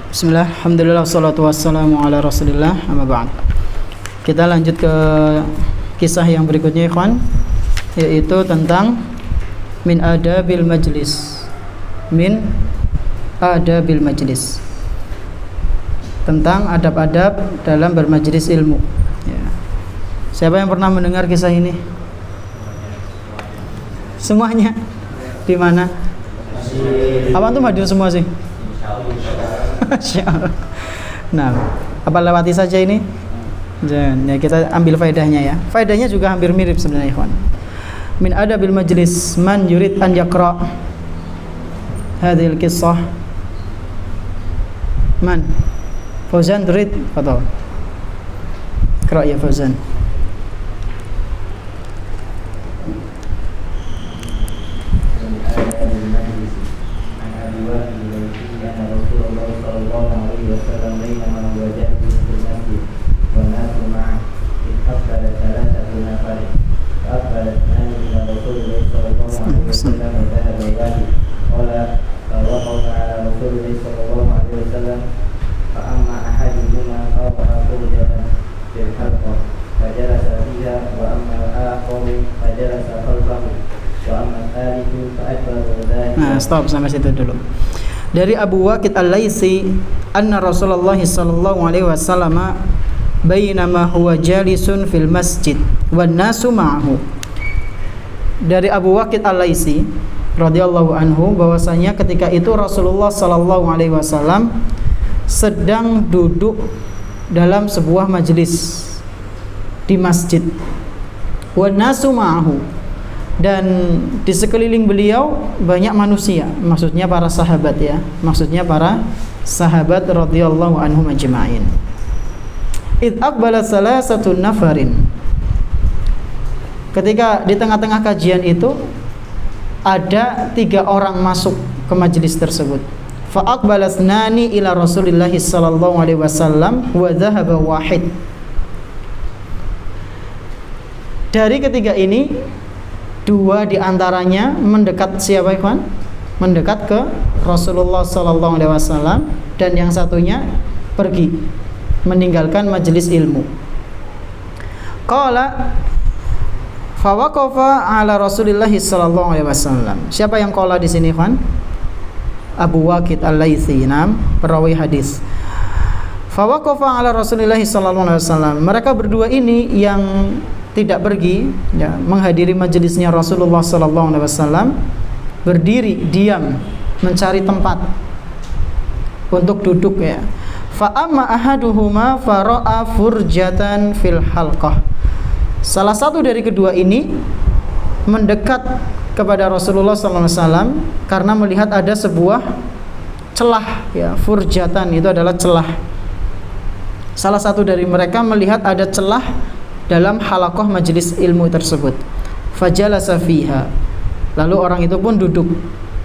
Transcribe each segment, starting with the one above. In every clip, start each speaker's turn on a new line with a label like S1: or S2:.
S1: Bismillah, alhamdulillah, wassalatu wassalamu ala rasulillah, amma ba'd. Kita lanjut ke kisah yang berikutnya, ikhwan, yaitu tentang min adabil majlis. Min adabil majlis, tentang adab-adab dalam bermajlis ilmu ya. Siapa yang pernah mendengar kisah ini? Semuanya? Di mana? Apa tuh hadir semua sih? Nah, apa lewati saja ini? Jangan, ya kita ambil faedahnya ya. Faedahnya juga hampir mirip sebenarnya, ikhwan. Min adabil majlis, man yurid an yaqra hadhil qissah. Man? Fauzan turid, fadhal. Qra ya Fauzan. Nah, stop sampai situ dulu. Dari Abu Waqid Al-Laitsi, anna Rasulullah sallallahu alaihi wasallam bainama huwa jalisun fil masjid wan nasu ma'ahu. Dari Abu Waqid Al-Laitsi radhiyallahu anhu bahwasanya ketika itu Rasulullah sallallahu alaihi wasallam sedang duduk dalam sebuah majelis di masjid. Wan nasu ma'ahu, dan di sekeliling beliau banyak manusia, maksudnya para sahabat ya, maksudnya para sahabat radhiyallahu anhum ajma'in. Id aqbala salasatu nafarin, ketika di tengah-tengah kajian itu ada 3 orang masuk ke majelis tersebut. Fa aqbala thnani ila Rasulillah sallallahu alaihi wasallam wa dhahaba wahid. Dari ketiga ini 2 diantaranya mendekat siapa, ikhwan? Mendekat ke Rasulullah sallallahu alaihi wasallam, dan yang satunya pergi meninggalkan majelis ilmu. Qala fa waqafa ala Rasulillah sallallahu alaihi wasallam. Siapa yang qala di sini, ikhwan? Abu Waqid Al-Laitsi, perawi hadis. Fa waqafa ala Rasulillah sallallahu alaihi wasallam. Mereka berdua ini yang tidak pergi ya, menghadiri majelisnya Rasulullah sallallahu alaihi wasallam, berdiri diam mencari tempat untuk duduk ya. Fa amma ahaduhuma fara'a furjatan fil halqah. Salah satu dari kedua ini mendekat kepada Rasulullah sallallahu alaihi wasallam karena melihat ada sebuah celah ya. Furjatan itu adalah celah. Salah satu dari mereka melihat ada celah dalam halaqah majelis ilmu tersebut. Fajalasa fiha, lalu orang itu pun duduk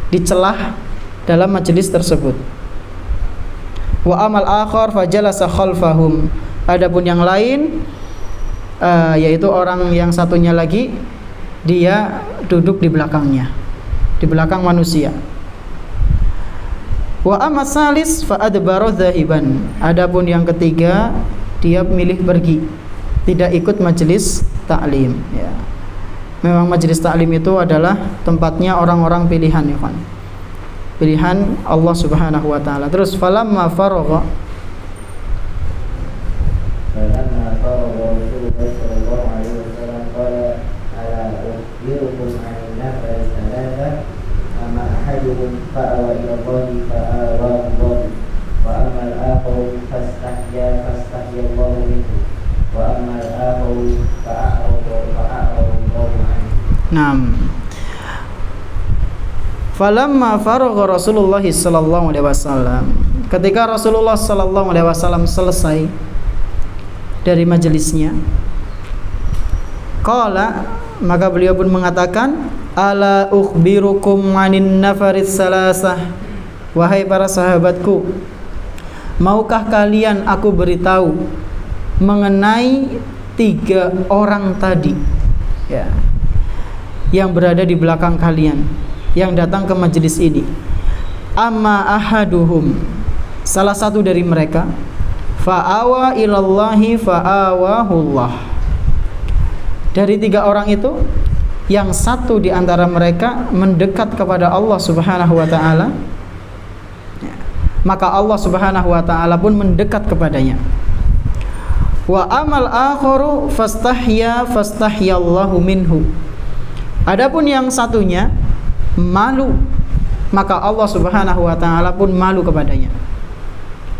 S1: di celah dalam majelis tersebut. Wa amal akhar fajalasa khalfahum, adapun yang lain yaitu orang yang satunya lagi, dia duduk di belakangnya, di belakang manusia. Wa amma salis fa adbara dhahiban, adapun yang ketiga dia milih pergi, tidak ikut majelis taklim ya. Memang majelis taklim itu adalah tempatnya orang-orang pilihan ya kan, pilihan Allah Subhanahu wa taala. Terus falamma faragha Rasulullah sallallahu alaihi wasallam qala ala ukhbirukum an nafar thalatha amma ahaduhum fa'awa ila Allah fa'awa Allah wa amma al-akharu fastahya Allah minhu wa amma al-akharu fa'a'rada Allah anhu. Naam. Falamma faragha Rasulullah sallallahu alaihi wasallam, ketika Rasulullah sallallahu alaihi wasallam selesai dari majelisnya, qala, maka beliau pun mengatakan, ala ukhbirukum anin nafaris salasah, wahai para sahabatku, maukah kalian aku beritahu mengenai 3 orang tadi ya, yang berada di belakang kalian, yang datang ke majelis ini. Amma ahaduhum, salah satu dari mereka fa'awa ilallahi fa'awahullah. Dari 3 orang itu, yang satu di antara mereka mendekat kepada Allah Subhanahu wa taala, maka Allah Subhanahu wa taala pun mendekat kepadanya. Wa amal akharu fastahyallahu minhu. Adapun yang satunya malu, maka Allah Subhanahu wa taala pun malu kepadanya.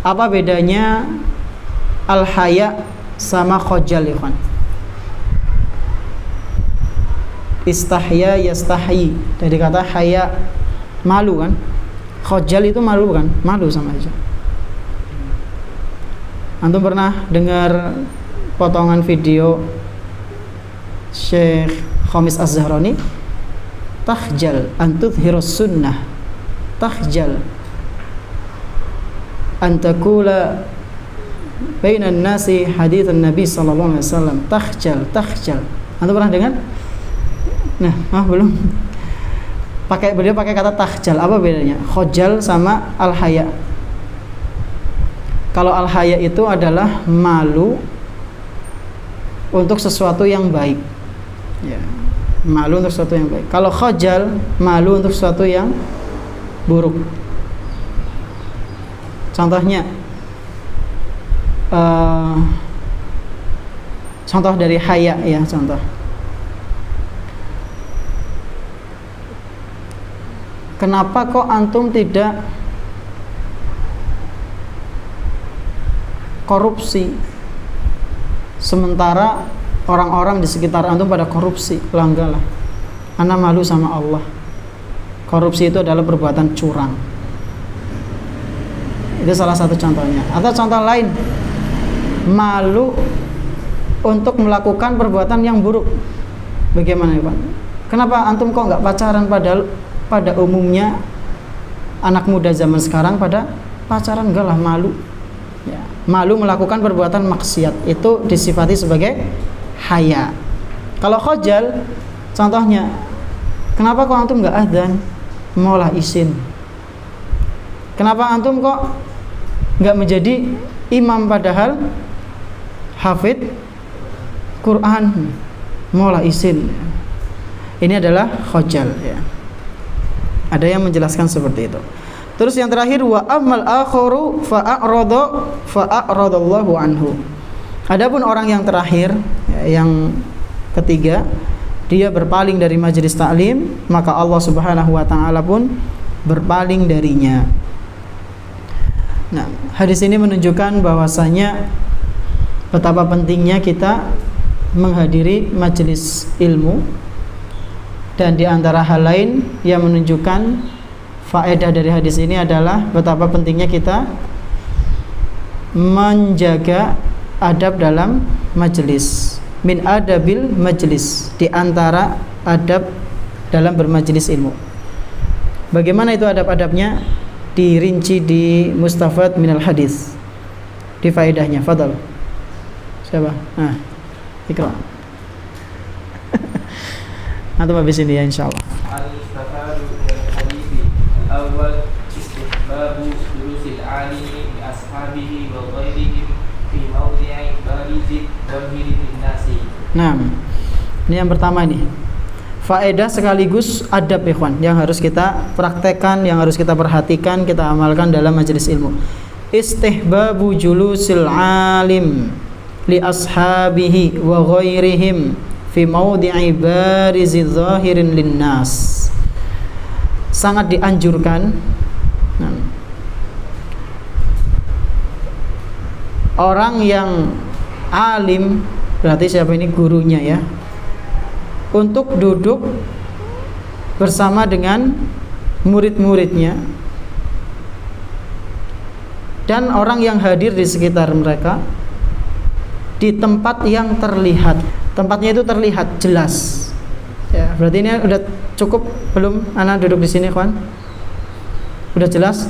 S1: Apa bedanya al-haya sama khojal, ikhwan? Istahya yastahyi, dari kata haya, malu kan? Khojal itu malu kan? Malu sama aja. Antum pernah dengar potongan video Syekh Khamis Az-Zahrani? Takhjal an tudhhirus sunnah, takhjal an taqula bainan nasi haditsan Nabi sallallahu alaihi wasallam. Takhjal. Antum pernah dengar? Nah, belum. Beliau pakai kata takhjal. Apa bedanya khojal sama al-haya? Kalau al-haya itu adalah malu untuk sesuatu yang baik, ya, malu untuk sesuatu yang baik. Kalau khojal, malu untuk sesuatu yang buruk. Contohnya, contoh dari haya, ya, contoh. Kenapa kok antum tidak korupsi, sementara orang-orang di sekitar antum pada korupsi? Enggak lah, ana malu sama Allah. Korupsi itu adalah perbuatan curang. Itu salah satu contohnya. Atau contoh lain, malu untuk melakukan perbuatan yang buruk. Bagaimana ya Pak? Kenapa antum kok nggak pacaran, padahal pada umumnya anak muda zaman sekarang pada pacaran? Enggak lah, malu, ya, malu melakukan perbuatan maksiat, itu disifati sebagai haya. Kalau khojal, contohnya, kenapa kok antum nggak adzan, maulah isin? Kenapa antum kok nggak menjadi imam padahal hafid Quran, maulah isin? Ini adalah khojal, ya. Ada yang menjelaskan seperti itu. Terus yang terakhir, wa amal akharu fa'aradallahu anhu. Adapun orang yang terakhir, ya, yang ketiga, dia berpaling dari majelis taklim, maka Allah Subhanahu wa taala pun berpaling darinya. Nah, hadis ini menunjukkan bahwasanya betapa pentingnya kita menghadiri majelis ilmu. Dan di antara hal lain yang menunjukkan faedah dari hadis ini adalah betapa pentingnya kita menjaga adab dalam majelis. Min adabil majelis, di antara adab dalam bermajelis ilmu. Bagaimana itu adab-adabnya? Dirinci di Mustafad minal hadis, di faedahnya. Fadal. Siapa? Nah, ikra. Antum habis ini ya, insyaallah.
S2: Al-mustafadu minal hadithi al-awwal istihbabu julusil alimi bi ashabihi wa ghairihim fi mawdi'i barizid dhahiri linnasi.
S1: Nah, ini yang pertama nih. Faedah sekaligus adab, ikhwan, yang harus kita praktekkan, yang harus kita perhatikan, kita amalkan dalam majelis ilmu. Istihbabu julusil alim li ashabihi wa ghairihim fi mawdi'i barizid zahirin linnas. Sangat dianjurkan orang yang alim, berarti siapa ini? Gurunya, ya, untuk duduk bersama dengan murid-muridnya dan orang yang hadir di sekitar mereka di tempat yang terlihat. Tempatnya itu terlihat jelas, ya. Berarti ini udah cukup belum? Anak duduk di sini, kawan. Udah jelas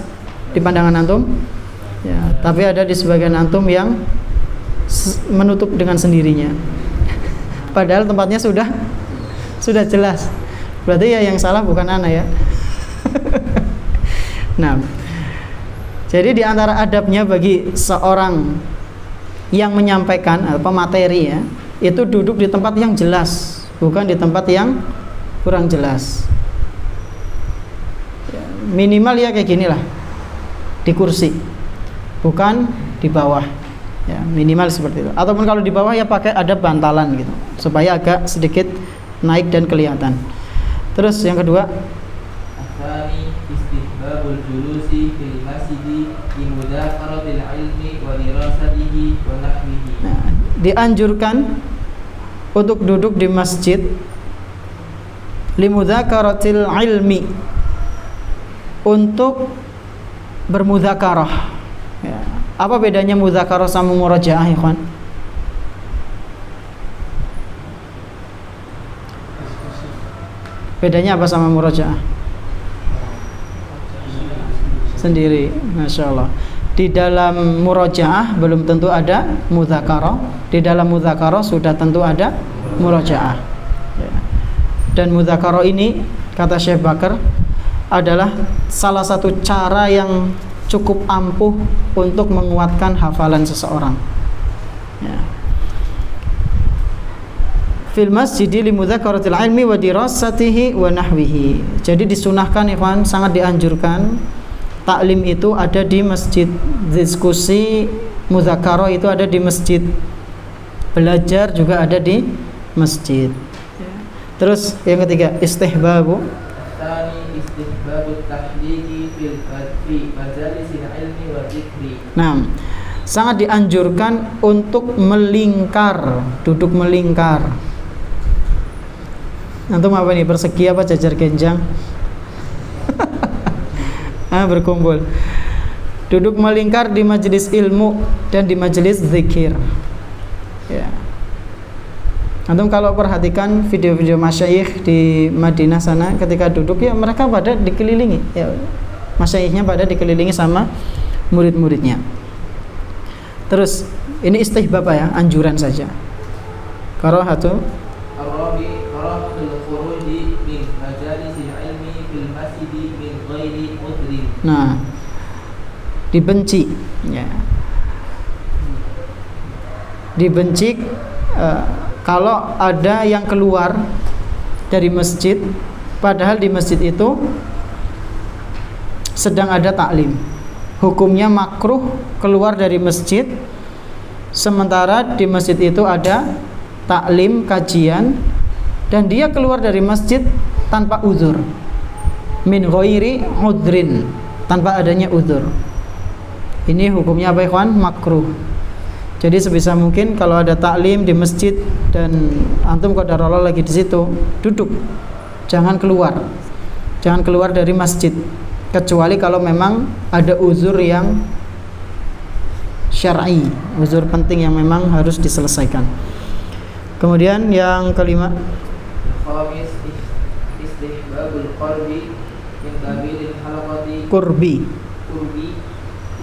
S1: di pandangan antum, ya. Tapi ada di sebagian antum yang menutup dengan sendirinya. Padahal tempatnya sudah jelas. Berarti ya yang salah bukan ana, ya. Nah, Jadi di antara adabnya bagi seorang yang menyampaikan pemateri ya, itu duduk di tempat yang jelas, bukan di tempat yang kurang jelas. Minimal ya kayak ginilah, di kursi, bukan di bawah. Ya, minimal seperti itu. Ataupun kalau di bawah ya pakai ada bantalan gitu, supaya agak sedikit naik dan kelihatan. Terus yang kedua,
S2: Atsani istihbabul julusi fil masjidi li mudzakkaratil ilmi wa dirasatihi wa nahwihi.
S1: nah, dianjurkan untuk duduk di masjid li mudzakkaratil ilmi, untuk bermudzakarah. Ya. Apa bedanya mudzakarah sama murajaah, ikhwan? Bedanya apa sama murajaah? Sendiri, masya Allah. Di dalam murajaah belum tentu ada mudzakarah. Di dalam mudzakarah sudah tentu ada murajaah. Ya. Dan mudzakarah ini, kata Syekh Bakar, adalah salah satu cara yang cukup ampuh untuk menguatkan hafalan seseorang. Ya. Fil masjidi li mudzakkaratil ilmi wa dirasatihi wa nahwihi. Jadi disunahkan, ikhwan, sangat dianjurkan taklim itu ada di masjid, diskusi mudzakarah itu ada di masjid, belajar juga ada di masjid. Terus yang ketiga, istihbabu nah, sangat dianjurkan untuk melingkar, duduk melingkar. Antum apa nih, persegi apa jajar genjang? Berkumpul. Duduk melingkar di majelis ilmu dan di majelis zikir. Ya. Antum kalau perhatikan video-video masyayikh di Madinah sana, ketika duduk ya mereka pada dikelilingi, ya masyayikhnya pada dikelilingi sama murid-muridnya. Terus ini istihbab ya, anjuran saja. Karahatu nah, dibenci ya. Dibenci kalau ada yang keluar dari masjid padahal di masjid itu sedang ada taklim. Hukumnya makruh keluar dari masjid sementara di masjid itu ada taklim, kajian, dan dia keluar dari masjid tanpa uzur, min ghairi udrin, tanpa adanya uzur. Ini hukumnya apa, ikhwan? Makruh. Jadi sebisa mungkin kalau ada taklim di masjid dan antum qadarullah lagi di situ, duduk, jangan keluar, jangan keluar dari masjid, kecuali kalau memang ada uzur yang syar'i, uzur penting yang memang harus diselesaikan. Kemudian yang kelima, kurbi.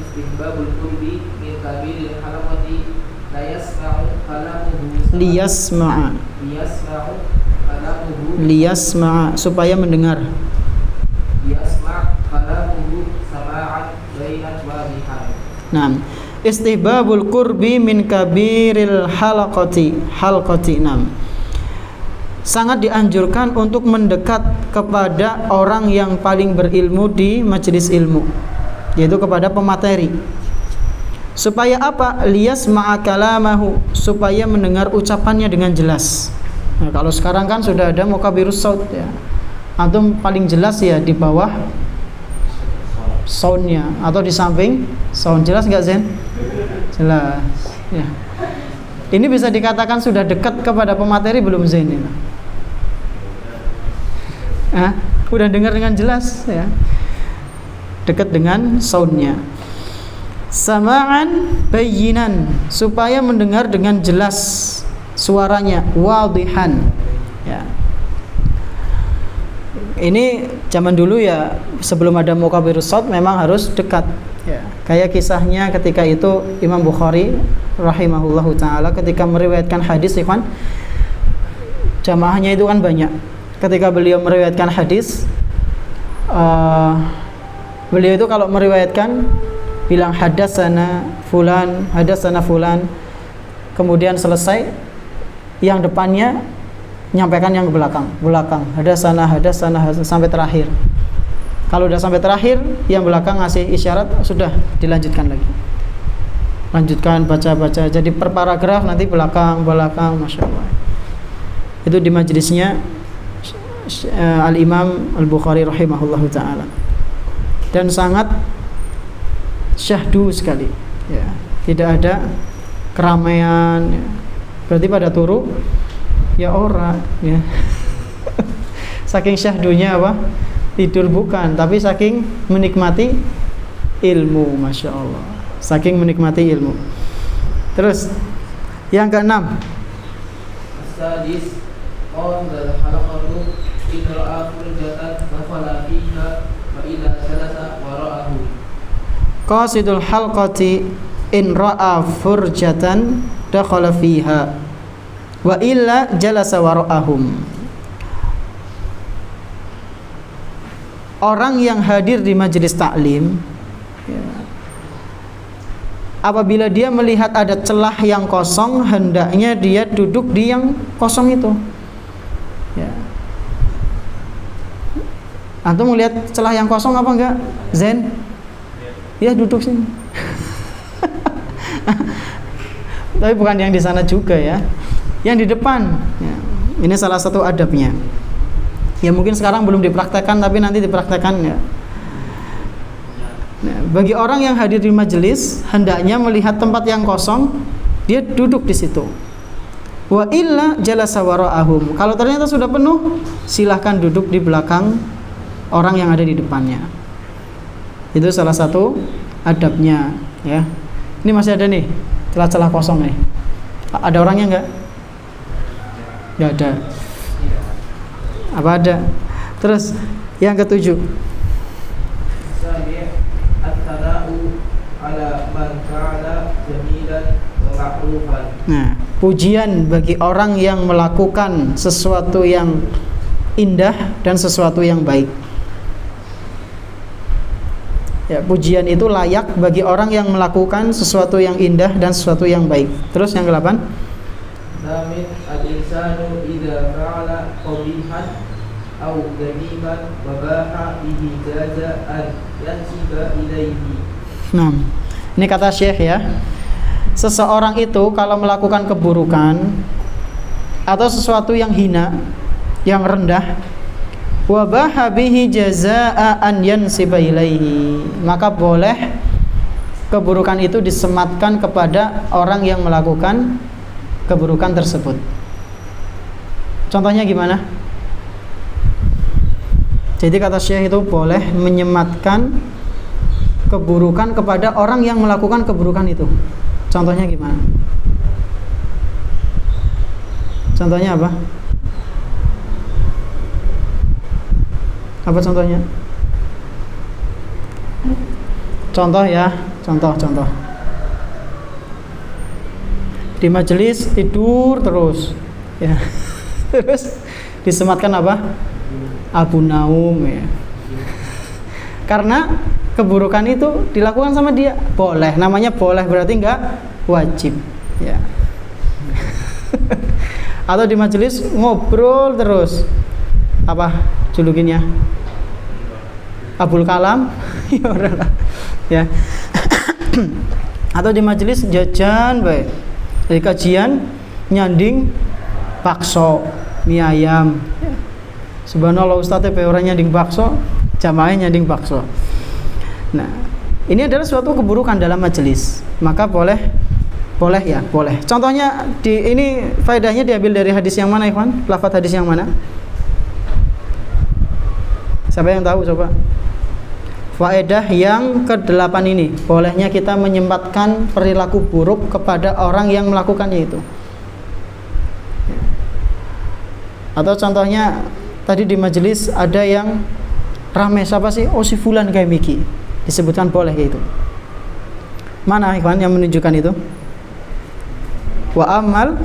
S1: Istihbabul qurbi min kabilil halaqati la yasma'u kalamuhu liyasma'a supaya mendengar, sama'an bainan wadihan. Nah, istihbabul qurbi min kabiril halaqati sangat dianjurkan untuk mendekat kepada orang yang paling berilmu di majelis ilmu, yaitu kepada pemateri. Supaya apa? Liyasma'a kalamahu, supaya mendengar ucapannya dengan jelas. Nah, kalau sekarang kan sudah ada mukabirus saut ya. Antum paling jelas ya di bawah soundnya atau di samping sound. Jelas nggak, Zen? Jelas ya. Ini bisa dikatakan sudah dekat kepada pemateri belum, Zen? Udah dengar dengan jelas ya, dekat dengan soundnya. Sama'an bayinan, supaya mendengar dengan jelas suaranya, wadihan ya. Ini zaman dulu ya, sebelum ada mukabirus saut memang harus dekat ya. Kayak kisahnya ketika itu Imam Bukhari rahimahullahu ta'ala ketika meriwayatkan hadis, ikhwan, jamaahnya itu kan banyak. Ketika beliau meriwayatkan hadis, beliau itu kalau meriwayatkan bilang hadatsana fulan, kemudian selesai, yang depannya nyampaikan yang ke belakang, hadatsana sampai terakhir. Kalau udah sampai terakhir, yang belakang ngasih isyarat, sudah dilanjutkan lagi. Lanjutkan baca. Jadi per paragraf nanti belakang, Masya Allah. Itu di majelisnya Al-Imam Al-Bukhari rahimahullahu ta'ala. Dan sangat syahdu sekali ya. Tidak ada keramaian ya. Berarti pada turu ya ora ya. Saking syahdunya apa? Tidur bukan, tapi saking menikmati ilmu, Masya Allah. Saking menikmati ilmu. Terus yang keenam,
S2: As-sadis qala halaqatu in ra'a furjatan nafala fiha wa ila jalasa wara'ahu.
S1: qasidul halqati in ra'a furjatan dakhala fiha wa illa jalasa wara'ahum. Orang yang hadir di majelis taklim ya, apabila dia melihat ada celah yang kosong, hendaknya dia duduk di yang kosong itu ya. Antum melihat celah yang kosong apa enggak? Zen? Ya duduk sini. Tapi bukan yang di sana juga ya, yang di depan ya. Ini salah satu adabnya. Ya mungkin sekarang belum dipraktekkan, tapi nanti dipraktekkan ya. Nah, bagi orang yang hadir di majelis, hendaknya melihat tempat yang kosong, dia duduk di situ. Wa illa jalasa wara'ahum. Kalau ternyata sudah penuh, silahkan duduk di belakang orang yang ada di depannya. Itu salah satu adabnya ya. Ini masih ada nih celah-celah kosong nih. Ada orangnya enggak? Enggak ada. Apa ada? Terus yang ketujuh,
S2: at-tana'u ala man kana jamilan wa ma'rufan.
S1: nah, pujian bagi orang yang melakukan sesuatu yang indah dan sesuatu yang baik. Ya, pujian itu layak bagi orang yang melakukan sesuatu yang indah dan sesuatu yang baik. Terus yang ke-8,
S2: Namin al-insanu idza fa'ala qabihan aw ghaniman wa baha bihi jaza an yansiba ilaihi.
S1: nah, ini kata Syekh ya. Seseorang itu kalau melakukan keburukan atau sesuatu yang hina, yang rendah, wa baha bihi jazaa an yansiba ilaihi, maka boleh keburukan itu disematkan kepada orang yang melakukan keburukan tersebut. Contohnya gimana? Jadi kata Syekh itu boleh menyematkan keburukan kepada orang yang melakukan keburukan itu. Contohnya gimana? Contohnya apa? Apa contohnya? Contoh ya, contoh. Di majelis tidur terus ya. Terus disematkan apa? Abu Naum ya. Karena keburukan itu dilakukan sama dia. Boleh, namanya boleh, berarti enggak wajib ya. Atau di majelis ngobrol terus, apa julukinnya? Abul Kalam ya. Atau di majelis jajan baik. Dari kajian nyanding bakso, mie ayam. Subhanallah Ustadz orang nyanding bakso, jamaahnya nyanding bakso. Nah, ini adalah suatu keburukan dalam majelis. Maka boleh ya, boleh. Contohnya ini faedahnya diambil dari hadis yang mana, Ikhwan? Lafaz hadis yang mana? Siapa yang tahu coba? Faedah yang ke-8 ini, bolehnya kita menyempatkan perilaku buruk kepada orang yang melakukannya itu. Atau contohnya tadi di majelis ada yang rame, siapa sih? Oh si fulan kayak Miki. Disebutkan boleh kayak itu. Mana ikhwan yang menunjukkan itu? Wa amal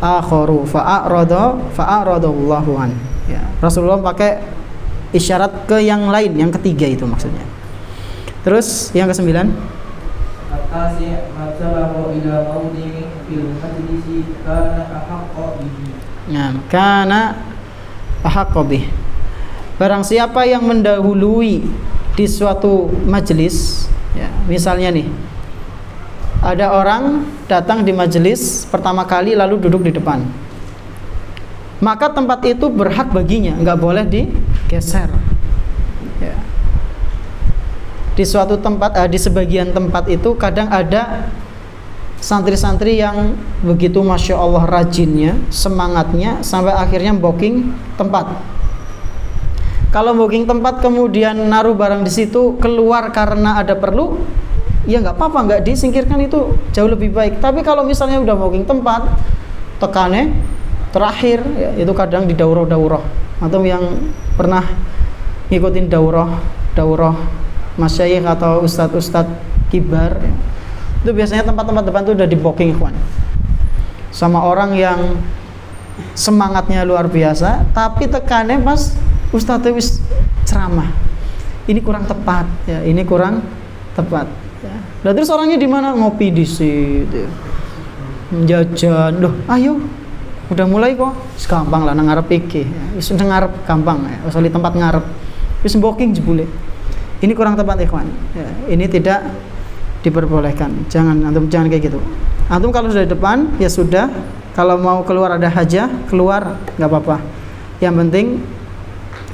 S1: akharu fa'aradallahu an. Ya, Rasulullah pakai isyarat ke yang lain, yang ketiga itu maksudnya. Terus yang ke-9,
S2: التاسع ما سبق إلى موضع في المجلس كان أحق به.
S1: Nah, kana ahaqqa bih. Barang siapa yang mendahului di suatu majelis, ya, misalnya nih, ada orang datang di majelis pertama kali lalu duduk di depan, maka tempat itu berhak baginya, nggak boleh digeser. Ya. Di suatu tempat, di sebagian tempat itu kadang ada santri-santri yang begitu masya Allah rajinnya, semangatnya sampai akhirnya booking tempat. Kalau booking tempat kemudian naruh barang di situ keluar karena ada perlu, ya nggak apa-apa, nggak disingkirkan, itu jauh lebih baik. Tapi kalau misalnya udah booking tempat, tekannya terakhir, ya, itu kadang di daurah-daurah. Atau yang pernah ngikutin daurah masyayikh atau ustadz-ustadz kibar, ya, itu biasanya tempat-tempat depan itu udah di booking, ikhwan, sama orang yang semangatnya luar biasa, tapi tekannya pas ustadz wis ceramah, ini kurang tepat, ya, ini kurang tepat, ya. Dan terus orangnya di mana, ngopi di situ, jajan, loh, ayo, udah mulai kok, gampang lah, nang ngarep iki, wis nang ngarep gampang, ya, usah di tempat ngarep, wis booking jebule. Ini kurang tepat, ikhwan, ya, ini tidak diperbolehkan. Jangan kayak gitu. Antum kalau sudah di depan, ya sudah. Kalau mau keluar ada hajah, keluar, nggak apa-apa. Yang penting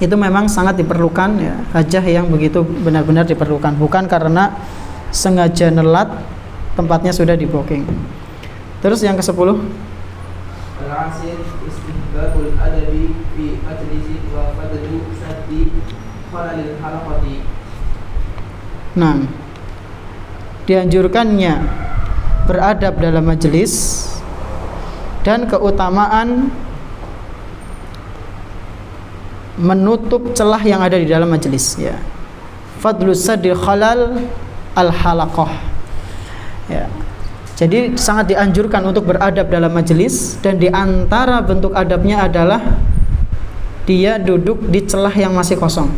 S1: itu memang sangat diperlukan, ya, hajah yang begitu benar-benar diperlukan, bukan karena sengaja nelat tempatnya sudah di booking. Terus yang ke-10,
S2: Al-asir istihbabul adabi fi majlisi wa fadlu saddi khalalil halaqati.
S1: nah, dianjurkannya beradab dalam majelis dan keutamaan menutup celah yang ada di dalam majelis, ya. Fadlu saddi khalal al-halaqah, ya. Jadi sangat dianjurkan untuk beradab dalam majelis, dan di antara bentuk adabnya adalah dia duduk di celah yang masih kosong.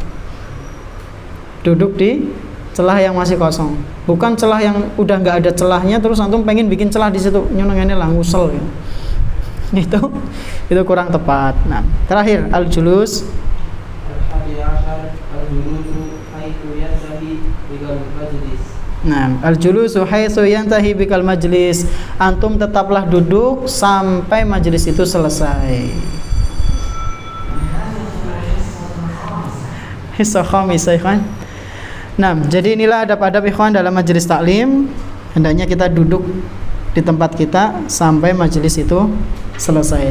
S1: Duduk di celah yang masih kosong, bukan celah yang udah nggak ada celahnya terus antum pengen bikin celah di situ, nyonongannya lah ngusel, ya. Itu kurang tepat. Nah, terakhir al-julus. Nah, al-julusu haitsu yantahi bikal majlis. Antum tetaplah duduk sampai majelis itu selesai. Hissa khamis, ikhwan. Nah, jadi inilah adab-adab, ikhwan, dalam majelis taklim. Hendaknya kita duduk di tempat kita sampai majelis itu selesai.